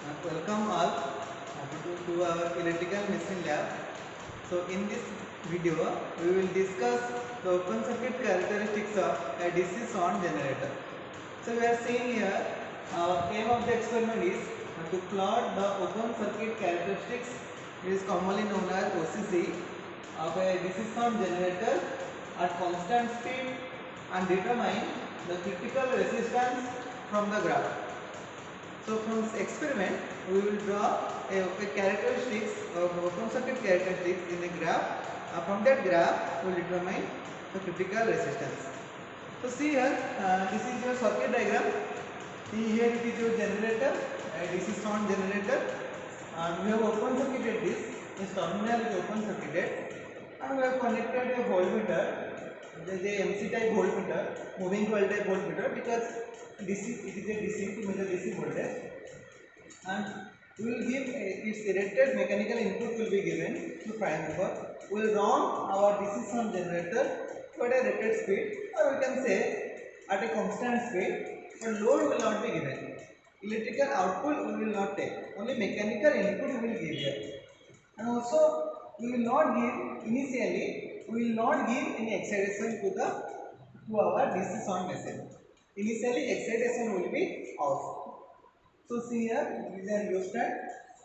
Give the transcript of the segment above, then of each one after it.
Welcome all to our electrical machine lab. So in this video we will discuss the open circuit characteristics of a DC sound generator. So we are seeing here aim of the experiment is to plot the open circuit characteristics, it is commonly known as OCC, of a DC sound generator at constant speed and determine the critical resistance from the graph. So from this experiment, we will draw a characteristics of open circuit characteristics in a graph. From that graph, we will determine the critical resistance. So see here, this is your circuit diagram. See here it is your generator, DC sound generator, and we have open circuited this terminal is open circuited, and we have connected a voltmeter. There is a MC type voltmeter, moving coil type voltmeter, because DC it is a DC to measure DC voltage, and we will give its rated mechanical input will be given to prime mover. We will run our DC sound generator at a rated speed, or we can say at a constant speed, but load will not be given. Electrical output we will not take, only mechanical input we will give here. And also we will not give initially, we will not give any excitation to our DC sound machine. Initially excitation will be off. So see here, this is a rheostat,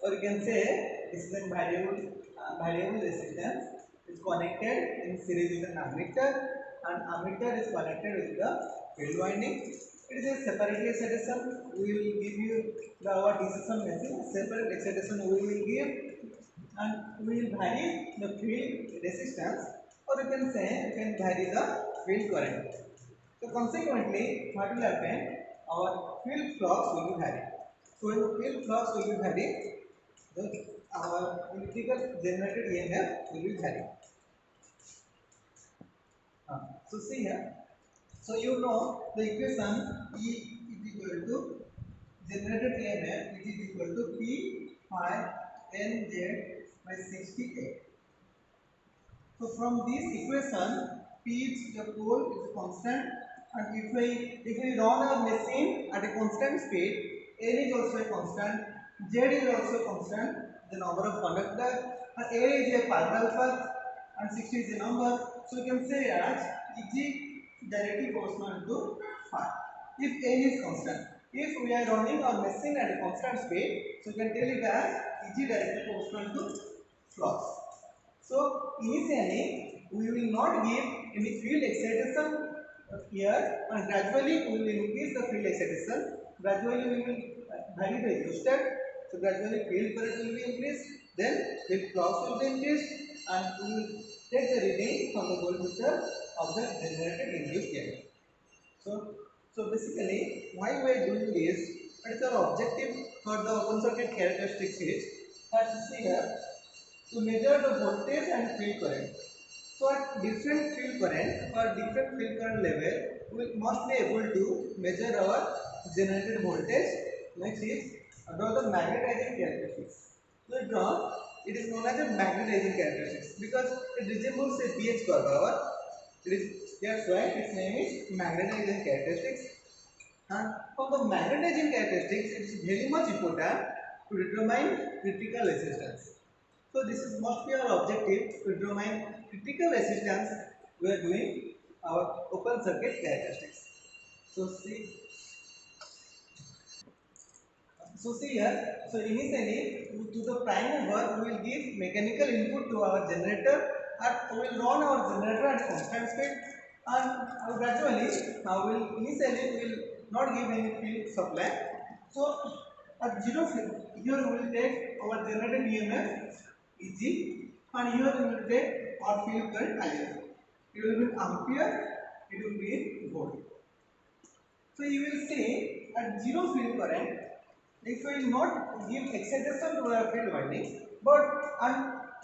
or you can say this is a variable resistance. It's connected in series with an ammeter, and ammeter is connected with the field winding. It is a separate excitation. We will give you our decision machine. Separate excitation we will give, and we will vary the field resistance, or you can say you can vary the field current. So consequently, what will happen? Our field flux will be varied. So when the field flux will be varied, our electrical generated EMF will be varied. So see here. So you know the equation E is equal to generated EMF is equal to P phi Nz by 68. So from this equation, P is the pole is constant, and if we run our machine at a constant speed, N is also a constant, Z is also constant, the number of conductor, and A is a parallel path, and 60 is a number. So you can say as Eg directly proportional to phi. If N is constant, if we are running our machine at a constant speed, so you can tell it as Eg directly proportional to flux. So initially we will not give any field excitation here, and gradually we will increase the field excitation. Gradually we will vary the rheostat. So gradually field current will be increased, then field flux will be increased, and we will take the reading from the voltmeter of the generated induced EMF. So basically why we are doing this? What is our objective for the open circuit characteristics is that see here, to measure the voltage and field current. So at different field current or different field current level, we must be able to measure our generated voltage. Next is draw the magnetizing characteristics. So draw, it is known as a magnetizing characteristics because it resembles a pH curve. However, that's why its name is magnetizing characteristics. And for the magnetizing characteristics, it is very much important to determine critical resistance. So this must be our objective to determine critical resistance. We are doing our open circuit characteristics. So see here. So initially to the prime mover we will give mechanical input to our generator, and we will run our generator at constant speed, and gradually initially we will not give any field supply. So at zero field, here we will take our generated EMF Eg, and here we will take our field current IL. It will be in ampere, it will be in volt. So you will see at zero field current, if we will not give excitation to our field winding, but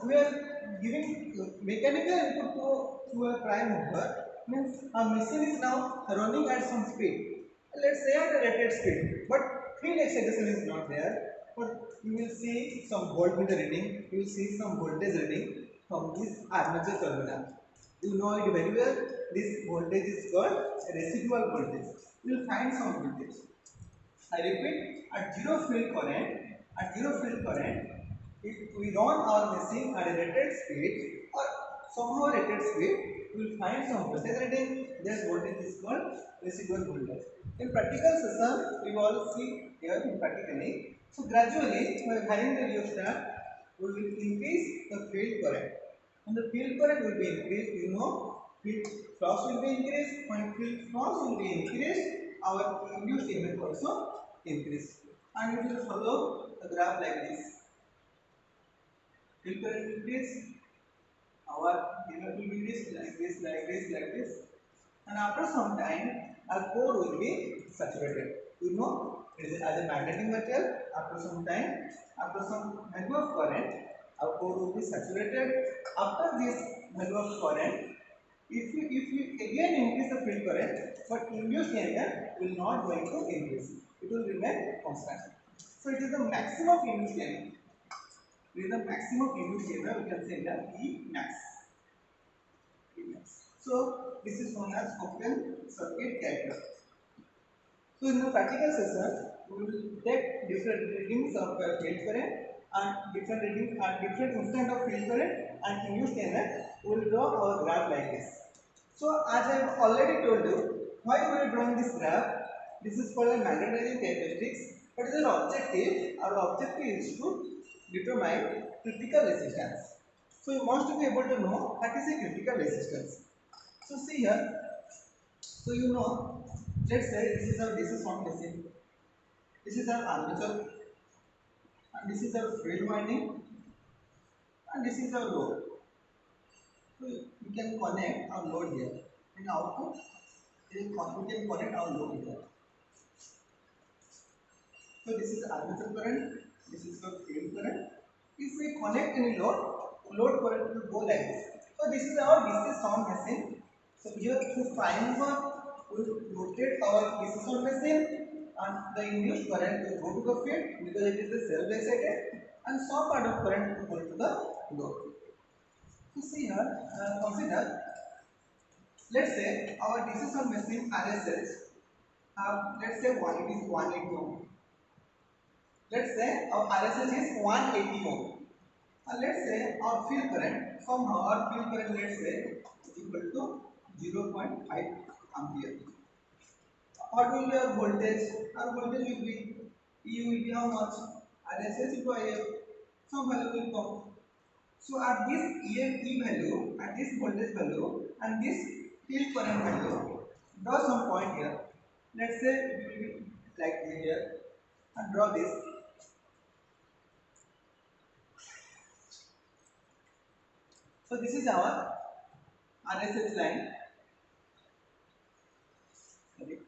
we are giving mechanical input to a prime mover, means our machine is now running at some speed. Let's say at a rated speed, but field excitation is not there. But you will see some voltmeter reading, you will see some voltage reading from this armature terminal. You know it very well. This voltage is called residual voltage. You will find some voltage. I repeat, at zero field current, At zero field current, if we run our machine at a rated speed or somehow rated speed, we will find some voltage rating. That voltage is called residual voltage. In practical session, we will see here in practically. So gradually, by varying the rheostat, we will increase the field current. When the field current will be increased, you know, field flux will be increased. When field flux will be increased, our induced EMF also increase. And we will follow the graph like this. Field current increase, our EMF will increase like this, like this, like this. And after some time, our core will be saturated. You know, it is as a magnetic material. After some time, after some value of current, our core will be saturated. After this value of current, if we again increase the field current, but induced EMF will not going to increase. It will remain constant. So it is the maximum induced EMF. It is the maximum induced EMF. We can say that E max. So this is known as open circuit character. So in the practical session, we will take different readings of field current and different readings and different instant of field current and induced EMF. We will draw our graph like this. So as I have already told you, why we are drawing this graph? This is for the magnetizing characteristics. What is our objective? Our objective is to determine critical resistance. So you must be able to know what is a critical resistance. So see here. So you know, let's say this is our DC sound machine. This is our armature, and this is our field winding, and this is our load. So we can connect our load here. In output, we can connect our load here. So this is armature current. This is the field current. If we connect any load current will go like this. So this is our DC sound machine. So here to find one, we will rotate our DC sound machine and the induced current will go to the field because it is the self-excited and some part of current will go to the load. So see here, consider, let's say our DC sound machine RSS have, let's say it is 180 ohm. Let's say our RSS is 180 ohm. And let's say our field current, somehow our field current, let's say, is equal to 0.5 ampere. What will be our voltage? Our voltage will be, E will be how much? RSS into IF. Some value will come. So at this E value, at this voltage value, and this field current value, draw some point here. Let's say it will be like here, and draw this. So this is our RSS line. Sorry.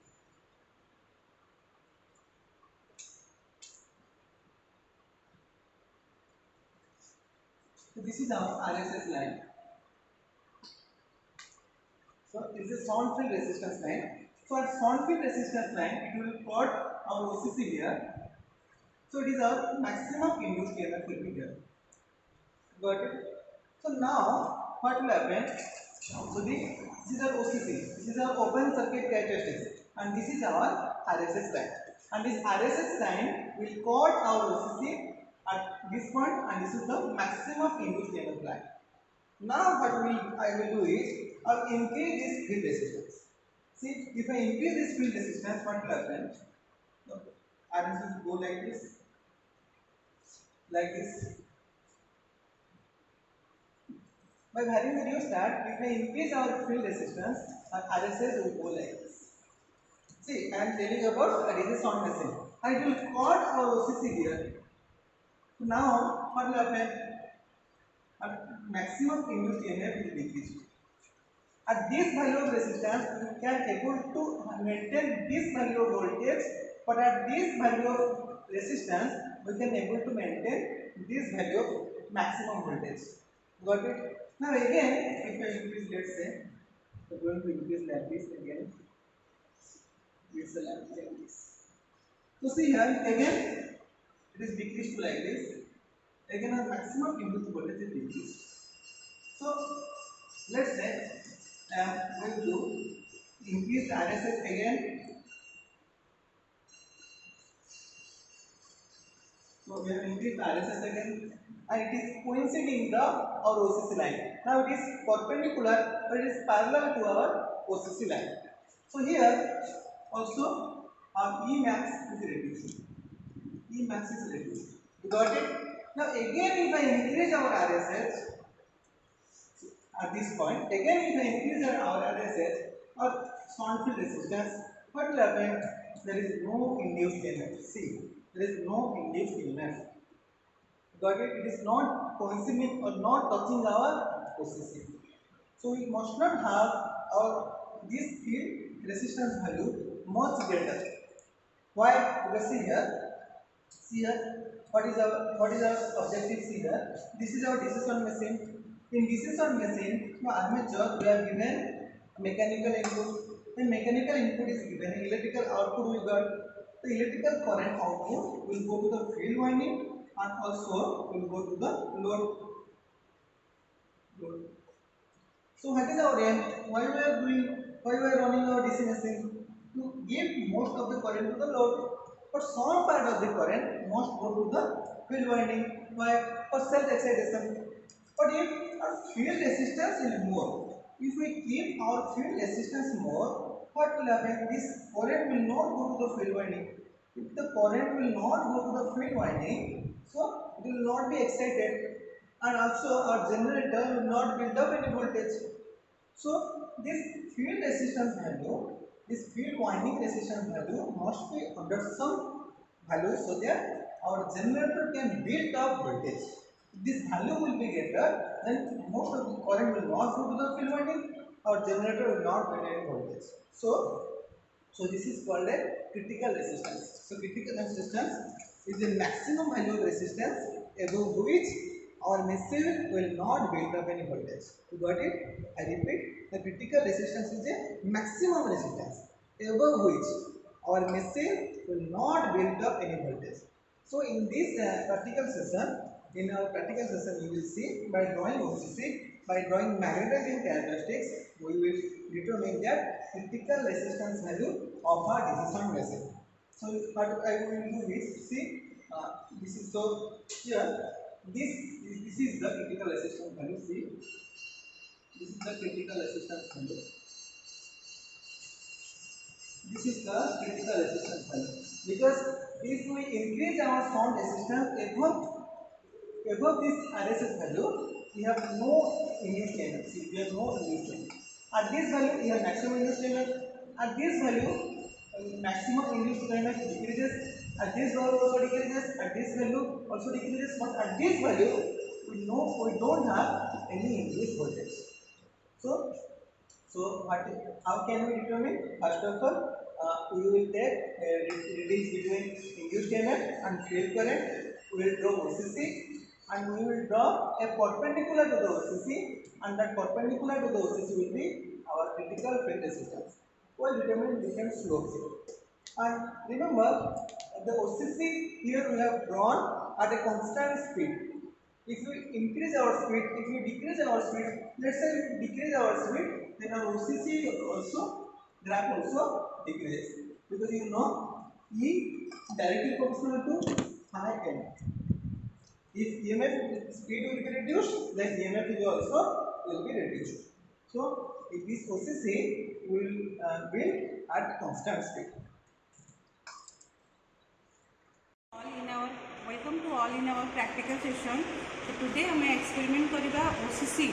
So this is our RSS line. So this is sound field resistance line. So at sound field resistance line, it will plot our OCC here. So it is our maximum induced EMF will be here. Got it? So now what will happen? So this is our OCC. This is our open circuit characteristics, and this is our RSS line. And this RSS line will cut our OCC at this point, and this is the maximum induced EMF line. Now what I will do is I will increase this field resistance. See, if I increase this field resistance, what will happen? RSS will go like this, like this. By varying the rheostat, if I increase our field resistance, our RSS will go like this. See, I am telling about a DC sound machine. And it will cut our OCC here. So now, what will happen? Our maximum induced EMF will decrease. At this value of resistance, we can able to maintain this value of voltage, but at this value of resistance, we can able to maintain this value of maximum voltage. Got it? Now again, if I increase, let's say, we're going to increase like this again. It's a like this. So see here again, it is decreased to like this. Again, our maximum induced voltage is decreased. So let's say I am going to increase the RSS again. So we have increased the RSS again, and it is coinciding the our OCC line. Now it is perpendicular, but it is parallel to our OCC line. So here also our Emax is reduced. Emax is reduced. You got it? Now again, if I increase our RSS at this point, again if I increase our RSS or sound field resistance, what will happen? There is no induced EMF. See, there is no induced EMF. Got it? It is not coinciding or not touching our OCC. So we must not have our this field resistance value much greater. Why? Because see here, what is our objective? See here, this is our DC sound machine. In DC sound machine, the armature we are given mechanical input. When mechanical input is given, electrical output we got. The electrical current output will go to the field winding and also will go to the load. So what is our aim? Why we are running our DC machine? To give most of the current to the load, but some part of the current must go to the field winding. Why? For self excitation. But if our field resistance is more, if we keep our field resistance more, what will happen? This current will not go to the field winding. If the current will not go to the field winding, so it will not be excited, and also our generator will not build up any voltage. So this field resistance value, this field winding resistance value must be under some value so that our generator can build up voltage. If this value will be greater, then most of the current will not go to the field winding, our generator will not build any voltage. So this is called a critical resistance. So critical resistance is the maximum value of resistance above which our machine will not build up any voltage. You got it? I repeat, the critical resistance is a maximum resistance above which our machine will not build up any voltage. So in this practical session, you will see by drawing OCC, by drawing magnetizing characteristics, we will determine that critical resistance value of our DC sound machine. So what I will do is, see, this is so here. This is the critical resistance value. See, this is the critical resistance value. This is the critical resistance value. Because if we increase our sound resistance above this RSS value, we have no induced EMF. See, we have no induced EMF. At this value, we have maximum induced EMF. At this value, maximum induced EMF decreases. At this value also decreases. At this value also decreases. But at this value, we know we don't have any induced voltage. So how can we determine? First of all, we will take readings between induced EMF and field current. We will draw OCC. And we will draw a perpendicular to the OCC, and that perpendicular to the OCC will be our critical field resistance. We will determine different slopes. And remember, the OCC here we have drawn at a constant speed. If we increase our speed, if we decrease our speed, let's say we decrease our speed, then our OCC also graph also decreases, because you know E directly proportional to phi n. If EMF speed will be reduced, then EMF will be reduced. So, if this OCC will build at constant speed. Welcome to all in our practical session. So today we experiment करिबा OCC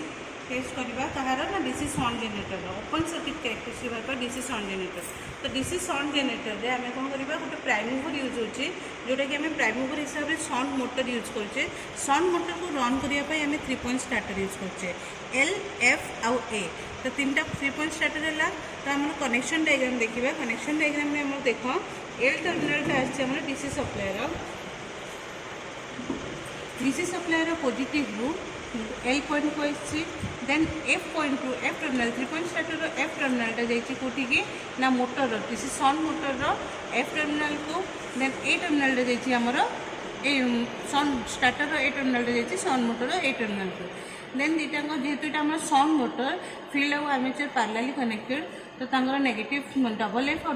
test करिबा कहार ना DC sound generator open circuit characteristic भाई DC sound generator. तो DC sound generator रे आमे कोन करिबा गोटे prime mover use होचे जोटा कि आमे प्राइम मूवर हिसाब रे साउंड मोटर यूज करछे. साउंड मोटर को रन करिया पय आमे 3 पॉइंट स्टार्टर यूज करछे L F आउ A. तो तीनटा 3 पॉइंट स्टार्टर हैला. तो हमर कनेक्शन डायग्राम देखिबा. कनेक्शन डायग्राम रे हम देखो L टर्मिनल टा आछे हमर DC सप्लाई रो. DC सप्लाई रो पॉजिटिव रू L पॉइंट को आछि. Then F point to F terminal 3 point starter रो F टर्मिनल टा जाइछि कोठी के ना मोटर रो DC साउंड मोटर रो F टर्मिनल को. देन A टर्मिनल टा जाइछि हमरो ए साउंड स्टार्टर रो A टर्मिनल टा जाइछि sound motor row A terminal को. देन दीटा को जेहेतु एटा हमर साउंड मोटर फील्ड और आर्मेचर पैरेलली कनेक्टेड. तो तांगर नेगेटिव डबल एफ और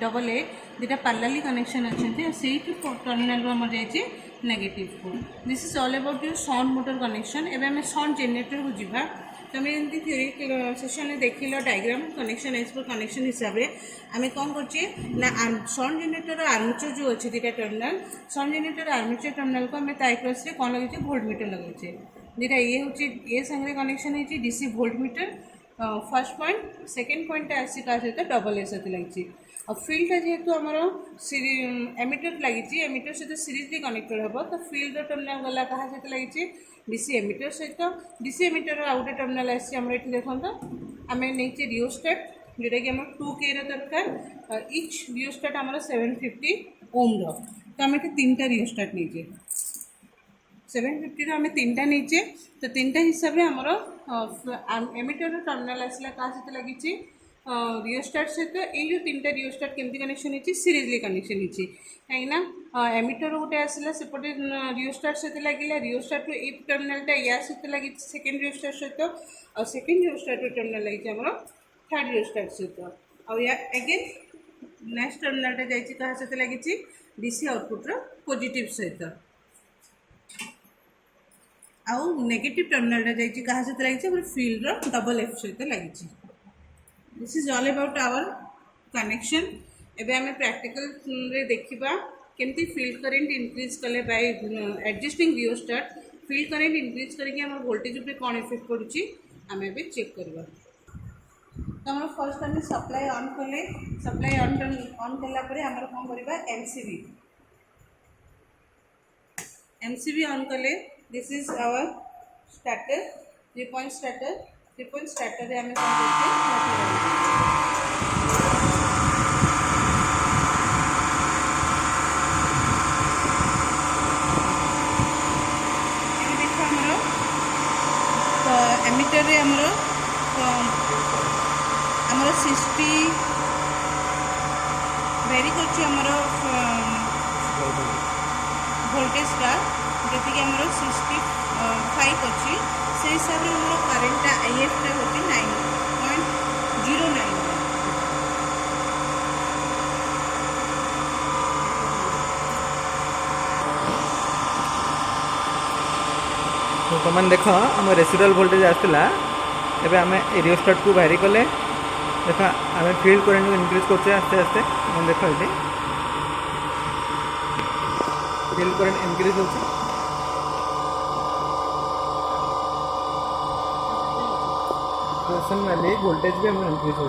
डबल ए दुटा पैरेलली कनेक्शन अच्छे से टर्मिनाल आम जाइए नेगेटिव को। This is all about your sound motor connection. एवं आम साउंड जेनरेटर को जीवा। तुम एमती थ्योरी सेशन में देख लो डायग्राम कनेक्शन एज पर कनेक्शन हिसाब से आम कौन करछे ना साउंड जेनरेटर आर्मेचर जो अच्छे दुटा terminal sound generator armature terminal को आम ताक्रस में कौन लगे वोल्ट मीटर लगे दुटा ये हूँ ये सांगे कनेक्शन है DC volt meter first point second point आसी का सहित डबल ए सहित लगी और फील्डटा जेहेतु आमर एमिटर लगी एमिटर सहित सीरीजली कनेक्टेड हम तो फील्ड टर्मिनाल गला क्या सहित लगी डीसी एमिटर सहित डीसी एमिटर आउ गोटे टर्मिनाल आम ये देखो आम नहीं रियोस्टाट जोटा कि आम 2K दरकार इच रियोस्टाट आम 750 ओम तो आम तीन टा रियोस्टाट नहीं 750 आम तीन टा नहीं तो तीन टा हिसाब से आमर एमिटर टर्मिनाल आसला क्या सहित लगी रियोस्टाट सहित ये तीन टा रियोस्टाट केमती कनेक्शन है सीरीजली कनेक्शन है कहीं एमिटर गोटे आसला सेपटे रियोस्टाट सहित लगे रियोस्टाट ए टर्मिनालटा या सहित लगी सेकेंड रियोस्टाट सहित और सेकेंड रियोस्टाट टर्मिनाल लगी आम थर्ड रियोस्टाट सहित और अगेन नेक्स्ट टर्मिनालटा जाइए क्या सहित लगी डीसी आउटपुटर पॉजिटिव सहित आउ नेगेटिव टर्मिनालटा जाइए क्या सहित लगी फील्ड डबल एफ सहित लगी। This is all about our connection. एबे आम प्रैक्टिकल रे देखिबा केमती फील्ड करेंट इंक्रीज कले by adjusting rheostat field current increase करके आम वोल्टेज पे कौन इफेक्ट पड़ुची आम एबे चेक करबा। तो आम फर्स्ट आम सप्लाई ऑन कले सप्लाई ऑन कला परे आम कौन करबा एमसीबी ऑन कले this is our starter 3 point starter रे आम कौन करते एमिटर रे आमर 60 वेरी कर वोल्टेजटा जी आम 65 अच्छी से हिसाब से आम करेन्टा आईएफटा होती 9.09। तो तुम देख आम रेसिडुआल वोल्टेज आसला एबे आम रियोस्टाट को बाहरी कले देख आम फील्ड करेंट को इनक्रीज करते आस्ते आस्ते तुम देख ये फील्ड करेंट इनक्रीज होती वाली वोल्टेज भी आम इनक्रीज हो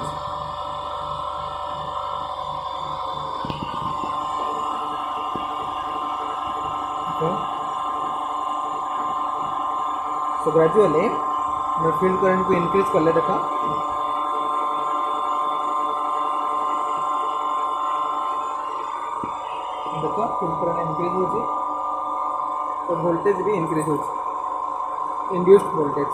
सो ग्रेजुअली फील्ड करेंट को इनक्रीज कर ले देखा देखो फील्ड करेंट इनक्रीज हो तो वोल्टेज भी इनक्रीज हो इंड्यूस्ड वोल्टेज।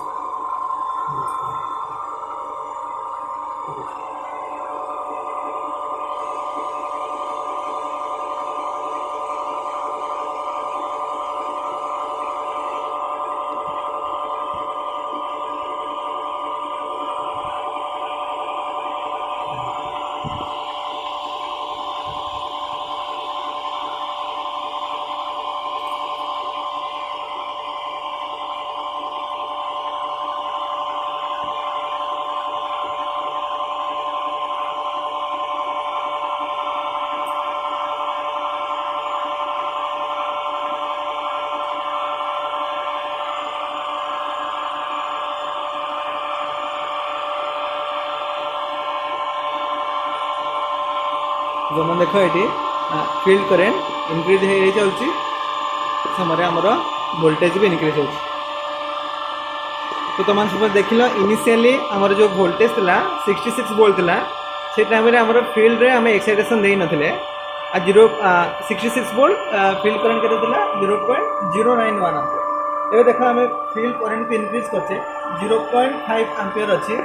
जो मैं देख ये फील्ड करेंट इनक्रीज हो चलती समय आमर वोल्टेज भी इनक्रीज हो। तो तुम सब देख लो इनिशियली आमर जो वोल्टेज था 66 वोल्ट था से टाइम आमर फील्ड रे आम एक्साइटेशन दे नथिले आ 66 वोल्ट फील्ड करेंट केते था 0.091 एम्पियर। एबे देखो आम फील्ड करेंट को इनक्रीज करछे 0.5 एम्पियर अच्छी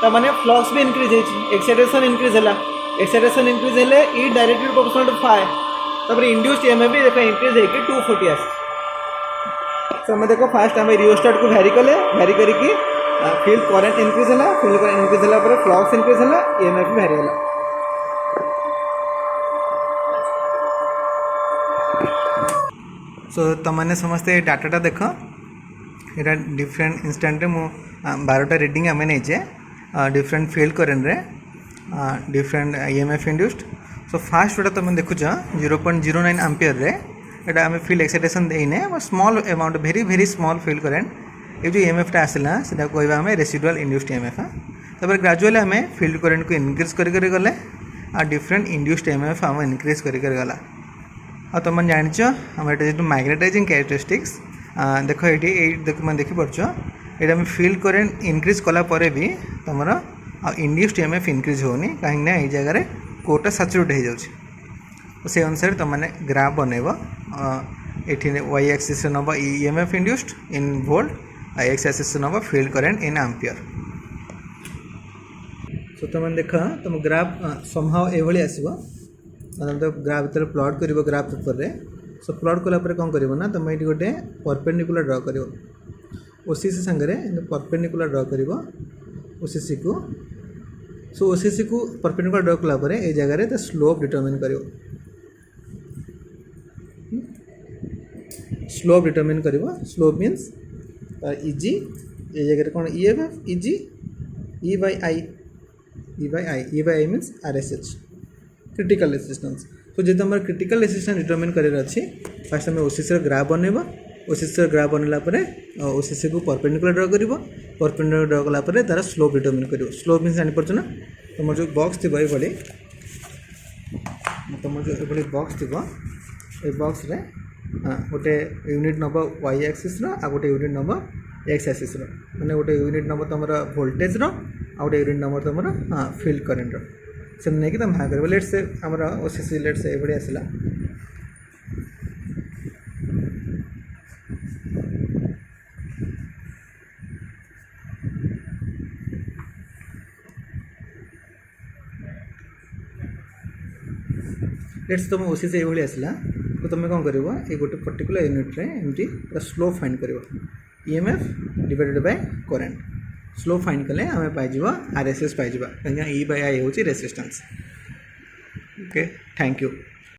तो माने फ्लक्स भी इनक्रीज होइछि एक्साइटेशन इनक्रीज है एक्साइटेशन इनक्रीज है ई डायरेक्टली प्रोपोर्शनल टू 5 तब इंड्यूस्ड ईएमएफ भी देखो इंक्रीज होकर 240 आस। तो आम देखो फास्ट आम रियोस्टाट को भैरी कले भैरी करके फील्ड करंट इंक्रीज है, फील्ड करंट इंक्रीज है फ्लक्स इंक्रीज है, ईएमएफ भी बाहरी है। सो तुमने समस्ते डाटाटा देख, यहाँ डिफरेंट इंस्टाट मु 12टा रीडिंग आम नहींचे डिफरेंट फील्ड करेंट रे different EMF induced. So fast जोटा तुम देखुच 0.09 एम्पियर रे एटा आम फील्ड एक्साइटेशन देने small amount very small field current ये जो ईएमएफटा आसला से कहवा आम रेसिडुअल इंड्यूस्ड ईएमएफ। तापर ग्रेजुअली आम फील्ड करेंट को इनक्रीज कर गले आ डिफरेंट इंड्यूस्ड ईएमएफ आम इनक्रीज कर गला। और तुम जाच आम जो मैग्नेटाइजिंग कैरेक्टरिस्टिक्स देख ये मैं देखिपार ये फील्ड करेंट इनक्रीज कलापर भी तुम इंड्यूस्ड ईएमएफ इनक्रीज होनी कहीं ये जगह कोटा सैचुरेट हो जाए। से अनुसार तुमने ग्राफ बनइब ये वाई एक्सिस नब EMF induced in volt x axis नब फील्ड करेंट इन एम्पियर। सो तुम देख तुम ग्राफ समहाउ एभली आसो तो ग्राफ भर प्लॉट कर ग्राफ पेपर रे। सो प्लॉट कलापर कौन कर तुम ये गोटे परपेंडिकुलर ड्र कर ओसीसी सांगे परपेंडिकुलर ड्र कर ओसीसी को। सो ओसीसी को परपेंडिकुलर ड्र कलापर ये जगह तो स्लोप डिटरमिन कर स्लोप डिटरमिन कर स्लोप मीन्स इजी ये जगह कौन ईएमएफ इजी E by I means RSH critical resistance. तो जो आम क्रिटिकल रेजिस्टेंस डिटरमिन कर फास्ट आम ओसीसी ग्राफ बनइब ओसीसी ग्राफ बनला ओसीसी को परपेंडिकुलर ड्र कर परपेंडिकुलर ड्र कलापर तार स्लोप डिटरमिन कर स्लोप मीन्स जापर ना तुम जो बॉक्स थी ये तुम जो ये बॉक्स थी ये बॉक्स रे गोटे यूनिट नब वाई एक्सिस आ गोटे यूनिट नब एक्स एक्सिस मैंने गोटे यूनिट नब तुम वोल्टेज गोटे यूनिट नंबर तुम फील्ड करेंट से नहीं कि तुम हाँ कर लेट्स से आमर ओसीसी लेट्स से ये आसला लेट्स तुम ओसीसी ये आसला तो तुम कौन कर ये गोटे पर्टिकुलर यूनिट रे एमती स्लोप फाइंड कर EMF divided by current slope find कले आम पाइज आरएसएस पाइज कहीं ई बाय आई हूँ रेजिस्टेंस। Okay thank you.